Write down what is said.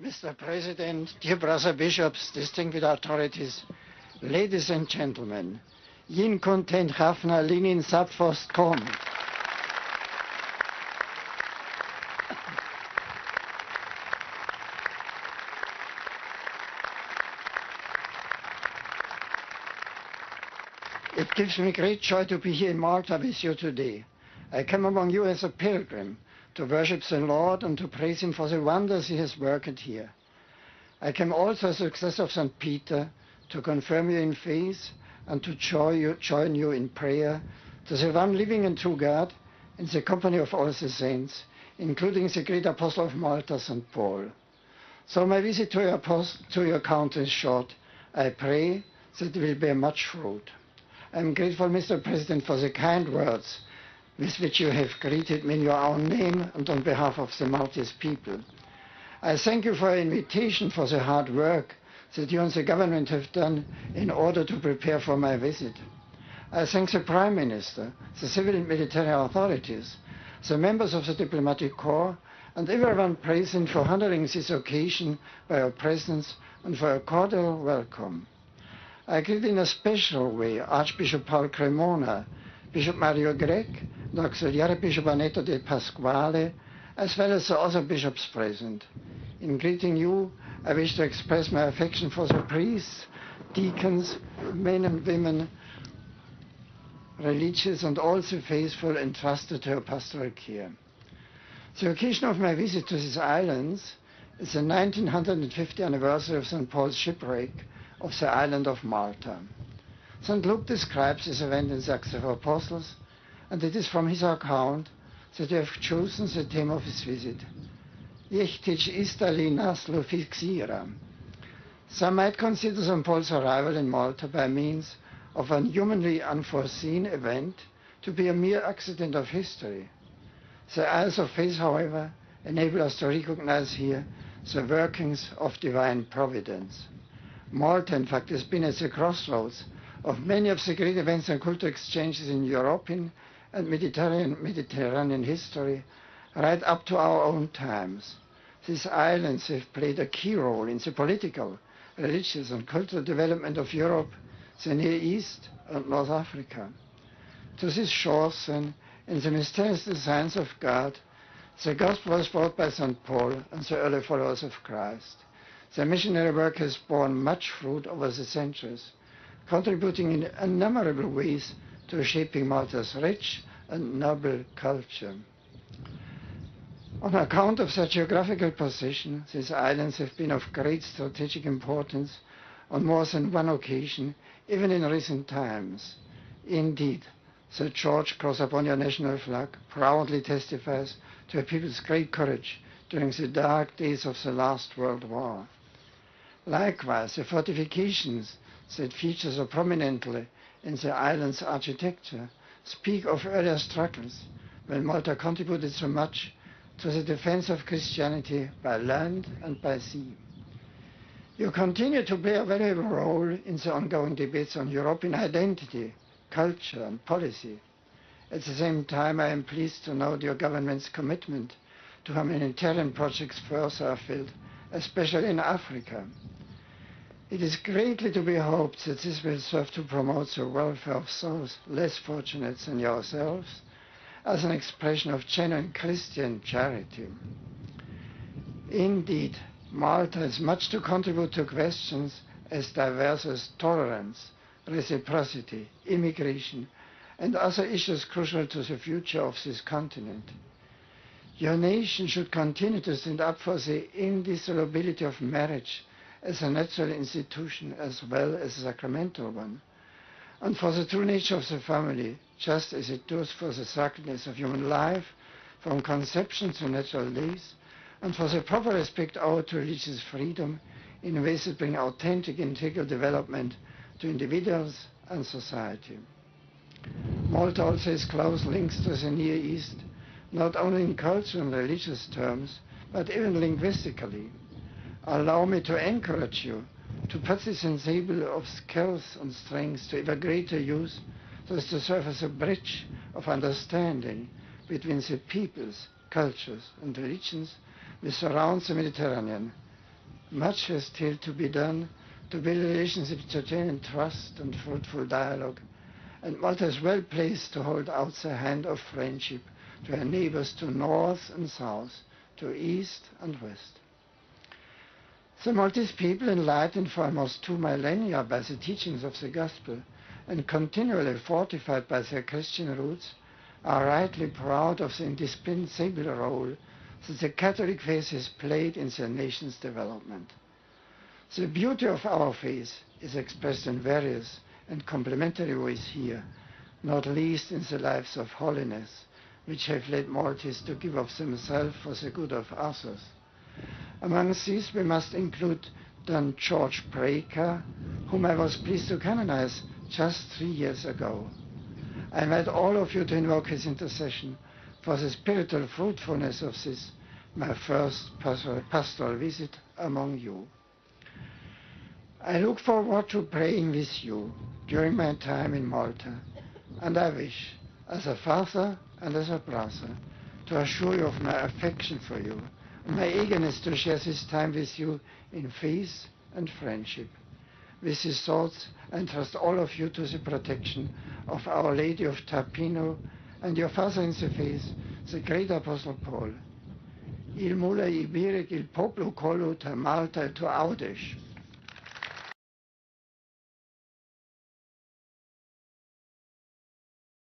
Mr. President, dear brother bishops, distinguished authorities, ladies and gentlemen, yin content hafna linin sapfost kom. It gives me great joy to be here in Malta with you today. I come among you as a pilgrim to worship the Lord and to praise Him for the wonders He has worked here. I come also as a successor of St. Peter to confirm you in faith and to join you in prayer to the one living and true God in the company of all the saints, including the great apostle of Malta, St. Paul. So my visit to your country is short. I pray that it will bear much fruit. I am grateful, Mr. President, for the kind words with which you have greeted me in your own name and on behalf of the Maltese people. I thank you for your invitation, for the hard work that you and the government have done in order to prepare for my visit. I thank the Prime Minister, the civil and military authorities, the members of the diplomatic corps, and everyone present for honoring this occasion by your presence and for a cordial welcome. I greet in a special way Archbishop Paul Cremona, Bishop Mario Grech, the Auxiliary Bishop Annetto de Pasquale, as well as the other bishops present. In greeting you, I wish to express my affection for the priests, deacons, men and women, religious and all the faithful entrusted to your pastoral care. The occasion of my visit to these islands is the 1950th anniversary of St. Paul's shipwreck of the island of Malta. St. Luke describes this event in the Acts of Apostles, and it is from his account that you have chosen the theme of his visit. Jechtic istali naslo fixira. Some might consider St. Paul's arrival in Malta by means of an humanly unforeseen event to be a mere accident of history. The eyes of faith, however, enable us to recognize here the workings of divine providence. Malta, in fact, has been at the crossroads of many of the great events and cultural exchanges in European and Mediterranean history, right up to our own times. These islands have played a key role in the political, religious and cultural development of Europe, the Near East and North Africa. To these shores, then, in the mysterious designs of God, the gospel was brought by St. Paul and the early followers of Christ. Their missionary work has borne much fruit over the centuries, contributing in innumerable ways to shaping Malta's rich and noble culture. On account of their geographical position, these islands have been of great strategic importance on more than one occasion, even in recent times. Indeed, the George cross upon your national flag proudly testifies to a people's great courage during the dark days of the last World War. Likewise, the fortifications that feature so prominently in the island's architecture speak of earlier struggles when Malta contributed so much to the defense of Christianity by land and by sea. You continue to play a valuable role in the ongoing debates on European identity, culture and policy. At the same time, I am pleased to note your government's commitment to humanitarian projects further afield, especially in Africa. It is greatly to be hoped that this will serve to promote the welfare of those less fortunate than yourselves as an expression of genuine Christian charity. Indeed, Malta has much to contribute to questions as diverse as tolerance, reciprocity, immigration, and other issues crucial to the future of this continent. Your nation should continue to stand up for the indissolubility of marriage as a natural institution as well as a sacramental one, and for the true nature of the family, just as it does for the sacredness of human life, from conception to natural days, and for the proper respect owed to religious freedom in ways that bring authentic integral development to individuals and society. Malta also has close links to the Near East, not only in cultural and religious terms, but even linguistically. Allow me to encourage you to put this ensemble of skills and strengths to ever greater use so as to serve as a bridge of understanding between the peoples, cultures and religions which surround the Mediterranean, Much has still to be done to build relationships to attain trust and fruitful dialogue, and Malta is well placed to hold out the hand of friendship to her neighbors to north and south, to east and west. The Maltese people, enlightened for almost 2 millennia by the teachings of the Gospel and continually fortified by their Christian roots, are rightly proud of the indispensable role that the Catholic faith has played in their nation's development. The beauty of our faith is expressed in various and complementary ways here, not least in the lives of holiness, which have led Maltese to give of themselves for the good of others. Amongst these we must include Don George Breaker, whom I was pleased to canonize just 3 years ago. I invite all of you to invoke his intercession for the spiritual fruitfulness of this, my first pastoral visit among you. I look forward to praying with you during my time in Malta, and I wish, as a father and as a brother, to assure you of my affection for you and my eagerness to share this time with you in faith and friendship. With these thoughts, I entrust all of you to the protection of Our Lady of Tapino and your father in the faith, the great Apostle Paul. Il mula ibirec il popolo collo ta Malta tu audesh.